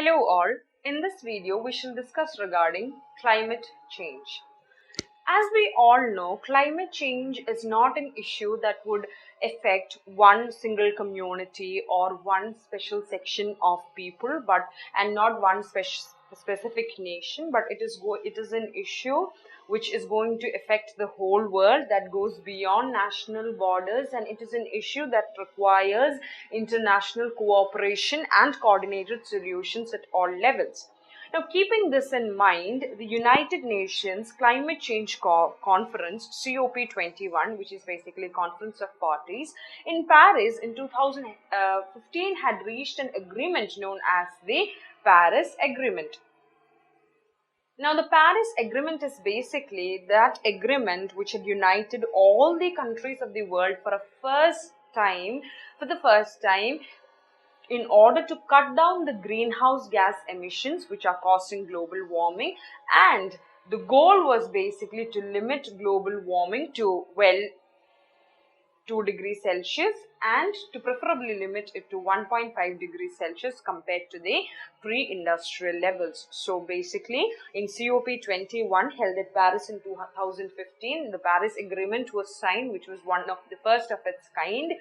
Hello all, in this video we shall discuss regarding climate change. As we all know, climate change is not an issue that would affect one single community or one special section of people, and not one specific nation, but it is an issue which is going to affect the whole world, that goes beyond national borders, and it is an issue that requires international cooperation and coordinated solutions at all levels. Now, keeping this in mind, the United Nations Climate Change Conference, COP21, which is basically Conference of Parties, in Paris in 2015 had reached an agreement known as the Paris Agreement. Now, the Paris Agreement is basically that agreement which had united all the countries of the world for the first time, in order to cut down the greenhouse gas emissions which are causing global warming, and the goal was basically to limit global warming to 2 degrees Celsius, and to preferably limit it to 1.5 degrees Celsius compared to the pre-industrial levels. So basically, in COP21 held at Paris in 2015, the Paris Agreement was signed, which was one of the first of its kind,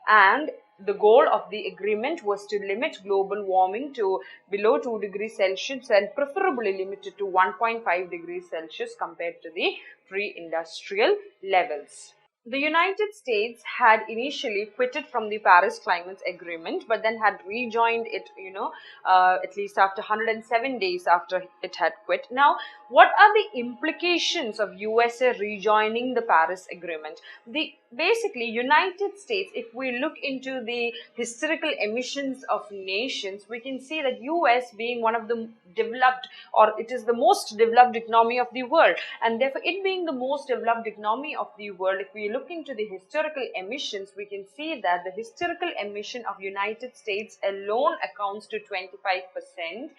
and the goal of the agreement was to limit global warming to below 2 degrees Celsius and preferably limited to 1.5 degrees Celsius compared to the pre-industrial levels. The United States had initially quitted from the Paris Climate Agreement, but then had rejoined it, at least after 107 days after it had quit. Now, what are the implications of USA rejoining the Paris Agreement? Basically, United States, if we look into the historical emissions of nations, we can see that US being one of the developed, or it is the most developed economy of the world, and therefore it being the most developed economy of the world, if we look into the historical emissions, we can see that the historical emission of United States alone accounts to 25%,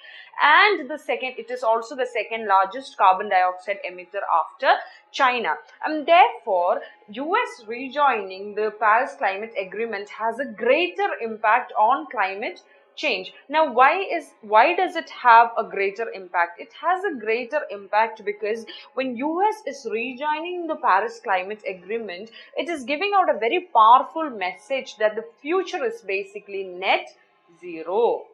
and it is also the second largest carbon dioxide emitter after China. And therefore, US rejoining the Paris Climate Agreement has a greater impact on climate change. Now, why does it have a greater impact? It has a greater impact because when US is rejoining the Paris Climate Agreement, it is giving out a very powerful message that the future is basically net zero.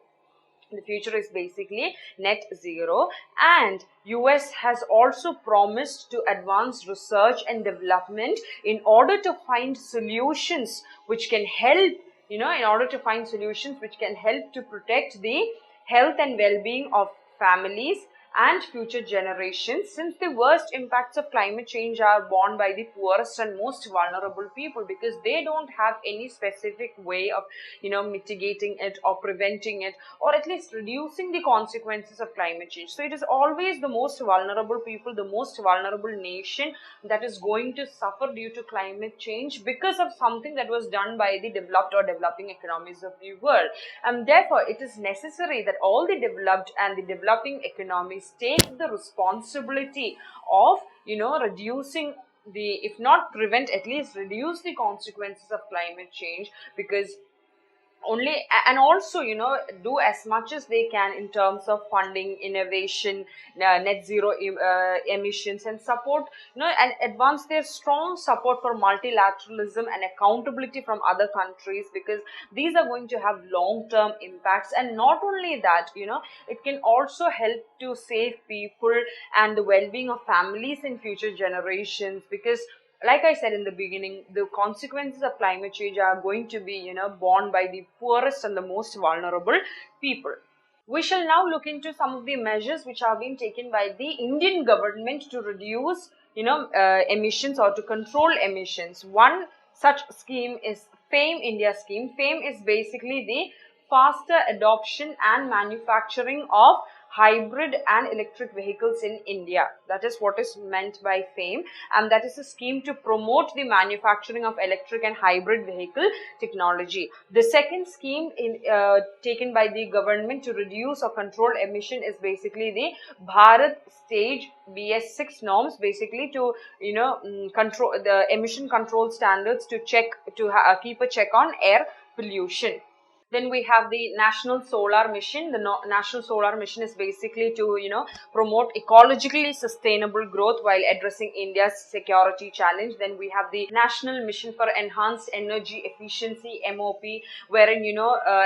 The future is basically net zero, and US has also promised to advance research and development in order to find solutions which can help to protect the health and well-being of families and future generations, since the worst impacts of climate change are borne by the poorest and most vulnerable people, because they don't have any specific way of mitigating it or preventing it, or at least reducing the consequences of climate change. So it is always the most vulnerable people, the most vulnerable nation that is going to suffer due to climate change because of something that was done by the developed or developing economies of the world. And therefore it is necessary that all the developed and the developing economies take the responsibility of reducing if not prevent, at least reduce the consequences of climate change, because also do as much as they can in terms of funding innovation, net zero emissions, and support and advance their strong support for multilateralism and accountability from other countries, because these are going to have long-term impacts. And not only that, it can also help to save people and the well-being of families in future generations, because like I said in the beginning, the consequences of climate change are going to be, borne by the poorest and the most vulnerable people. We shall now look into some of the measures which are being taken by the Indian government to reduce, emissions or to control emissions. One such scheme is FAME India scheme. FAME is basically the faster adoption and manufacturing of hybrid and electric vehicles in India. That is what is meant by FAME, and that is a scheme to promote the manufacturing of electric and hybrid vehicle technology. The second scheme taken by the government to reduce or control emission is basically the Bharat Stage BS6 norms, basically to control the emission control standards, to keep a check on air pollution. Then we have the National Solar Mission. The National Solar Mission is basically to, promote ecologically sustainable growth while addressing India's security challenge. Then we have the National Mission for Enhanced Energy Efficiency, MOP, wherein,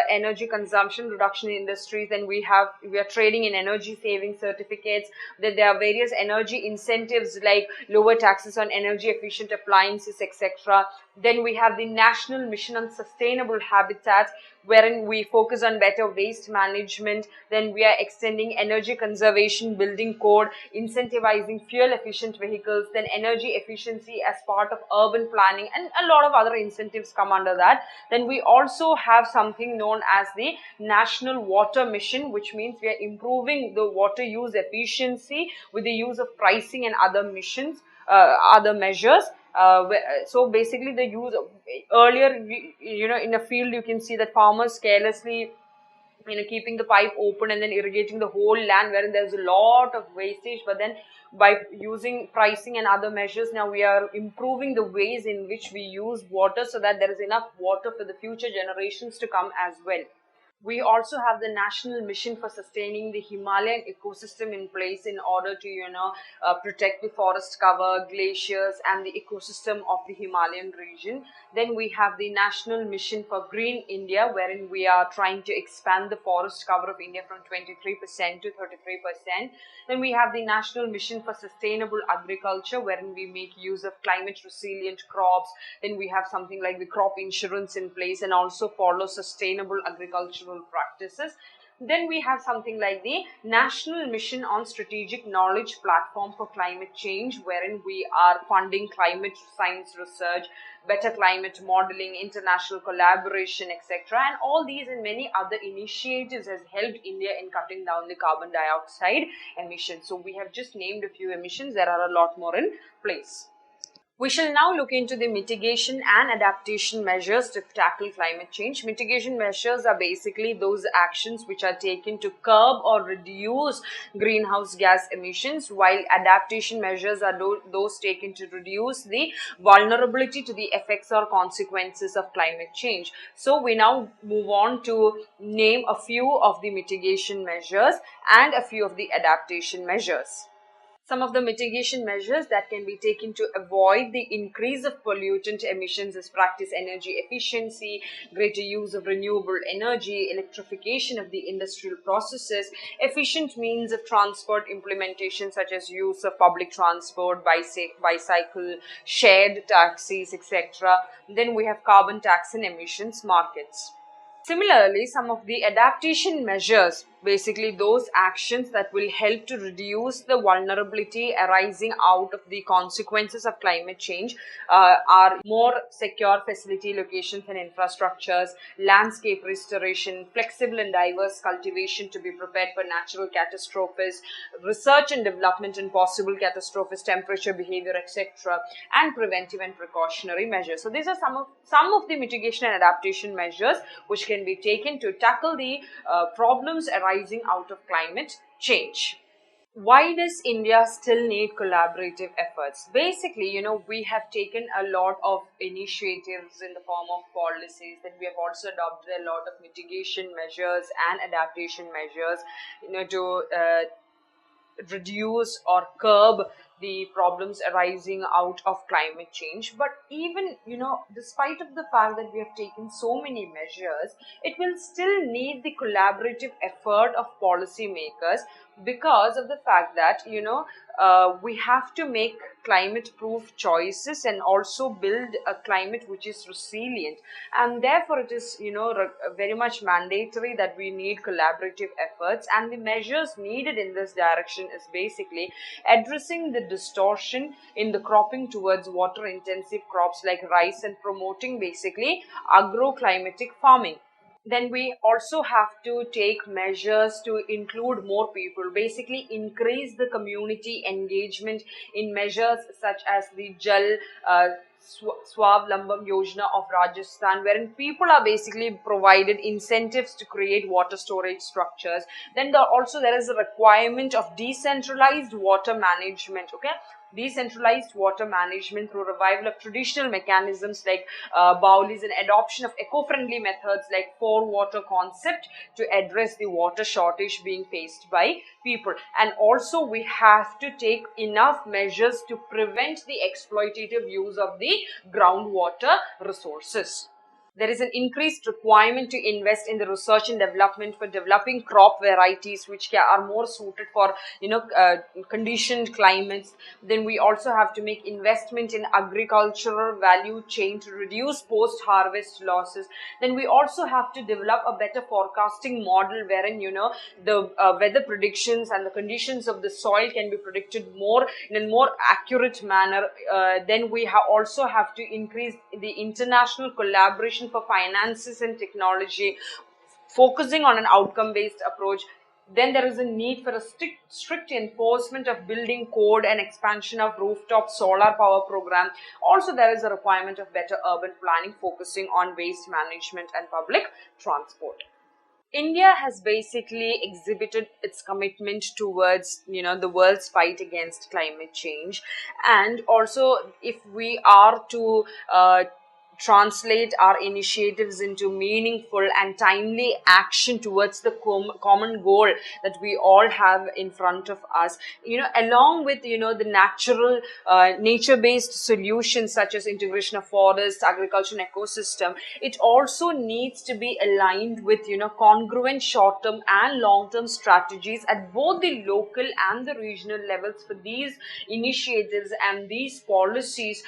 energy consumption reduction in industries. Then we are trading in energy saving certificates. Then there are various energy incentives like lower taxes on energy efficient appliances, etc. Then we have the National Mission on Sustainable Habitats, wherein we focus on better waste management. Then we are extending energy conservation building code, incentivizing fuel efficient vehicles, then energy efficiency as part of urban planning, and a lot of other incentives come under that. Then we also have something known as the National Water Mission, which means we are improving the water use efficiency with the use of pricing and other measures. So basically the use of, earlier, in a field you can see that farmers carelessly, keeping the pipe open and then irrigating the whole land, wherein there's a lot of wastage. But then by using pricing and other measures, now we are improving the ways in which we use water so that there is enough water for the future generations to come as well. We also have the National Mission for Sustaining the Himalayan Ecosystem in place in order to, protect the forest cover, glaciers, and the ecosystem of the Himalayan region. Then we have the National Mission for Green India, wherein we are trying to expand the forest cover of India from 23% to 33%. Then we have the National Mission for Sustainable Agriculture, wherein we make use of climate resilient crops. Then we have something like the crop insurance in place and also follow sustainable agricultural practices. Then we have something like the National Mission on Strategic Knowledge Platform for Climate Change, wherein we are funding climate science research, better climate modeling, international collaboration, etc. And all these and many other initiatives has helped India in cutting down the carbon dioxide emissions. So we have just named a few emissions. There are a lot more in place. We shall now look into the mitigation and adaptation measures to tackle climate change. Mitigation measures are basically those actions which are taken to curb or reduce greenhouse gas emissions, while adaptation measures are those taken to reduce the vulnerability to the effects or consequences of climate change. So we now move on to name a few of the mitigation measures and a few of the adaptation measures. Some of the mitigation measures that can be taken to avoid the increase of pollutant emissions is practice energy efficiency, greater use of renewable energy, electrification of the industrial processes, efficient means of transport implementation such as use of public transport, bicycle, shared taxis, etc. Then we have carbon tax and emissions markets. Similarly, some of the adaptation measures, basically those actions that will help to reduce the vulnerability arising out of the consequences of climate change, are more secure facility locations and infrastructures, landscape restoration, flexible and diverse cultivation to be prepared for natural catastrophes, research and development in possible catastrophes, temperature, behavior, etc., and preventive and precautionary measures. So these are some of the mitigation and adaptation measures which can be taken to tackle the problems arising out of climate change. Why does India still need collaborative efforts? Basically, we have taken a lot of initiatives in the form of policies, that we have also adopted a lot of mitigation measures and adaptation measures, to reduce or curb the problems arising out of climate change. But even, despite of the fact that we have taken so many measures, it will still need the collaborative effort of policymakers, because of the fact that, we have to make climate proof choices and also build a climate which is resilient, and therefore it is, very much mandatory that we need collaborative efforts. And the measures needed in this direction is basically addressing the distortion in the cropping towards water intensive crops like rice and promoting basically agroclimatic farming. Then we also have to take measures to include more people, basically increase the community engagement in measures such as the Jal Swavlambam Yojana of Rajasthan, wherein people are basically provided incentives to create water storage structures. Then there is a requirement of decentralized water management. Okay, decentralized water management through revival of traditional mechanisms like bowlies and adoption of eco-friendly methods like four water concept to address the water shortage being faced by people. And also we have to take enough measures to prevent the exploitative use of the groundwater resources. There is an increased requirement to invest in the research and development for developing crop varieties which are more suited for conditioned climates. Then we also have to make investment in agricultural value chain to reduce post harvest losses. Then we also have to develop a better forecasting model wherein the weather predictions and the conditions of the soil can be predicted more in a more accurate manner. Then we also have to increase the international collaboration for finances and technology, focusing on an outcome based approach. Then there is a need for a strict enforcement of building code and expansion of rooftop solar power program. Also, there is a requirement of better urban planning focusing on waste management and public transport. India has basically exhibited its commitment towards the world's fight against climate change. And also, if we are to translate our initiatives into meaningful and timely action towards the common goal that we all have in front of us, along with the nature based solutions such as integration of forests, agriculture and ecosystem, it also needs to be aligned with congruent short term and long term strategies at both the local and the regional levels for these initiatives and these policies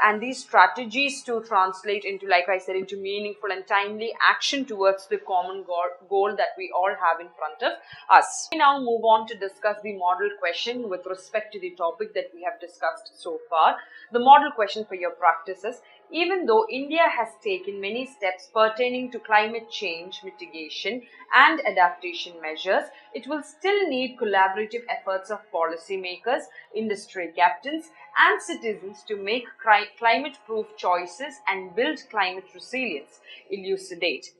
and these strategies to translate into, like I said, into meaningful and timely action towards the common goal that we all have in front of us. We now move on to discuss the model question with respect to the topic that we have discussed so far. The model question for your practice is: even though India has taken many steps pertaining to climate change mitigation and adaptation measures, it will still need collaborative efforts of policymakers, industry captains, and citizens to make climate-proof choices and build climate resilience. Elucidate.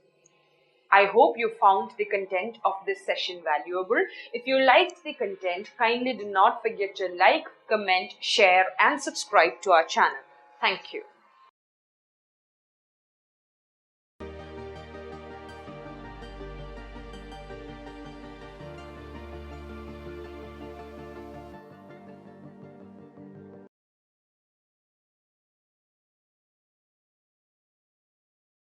I hope you found the content of this session valuable. If you liked the content, kindly do not forget to like, comment, share, and subscribe to our channel. Thank you.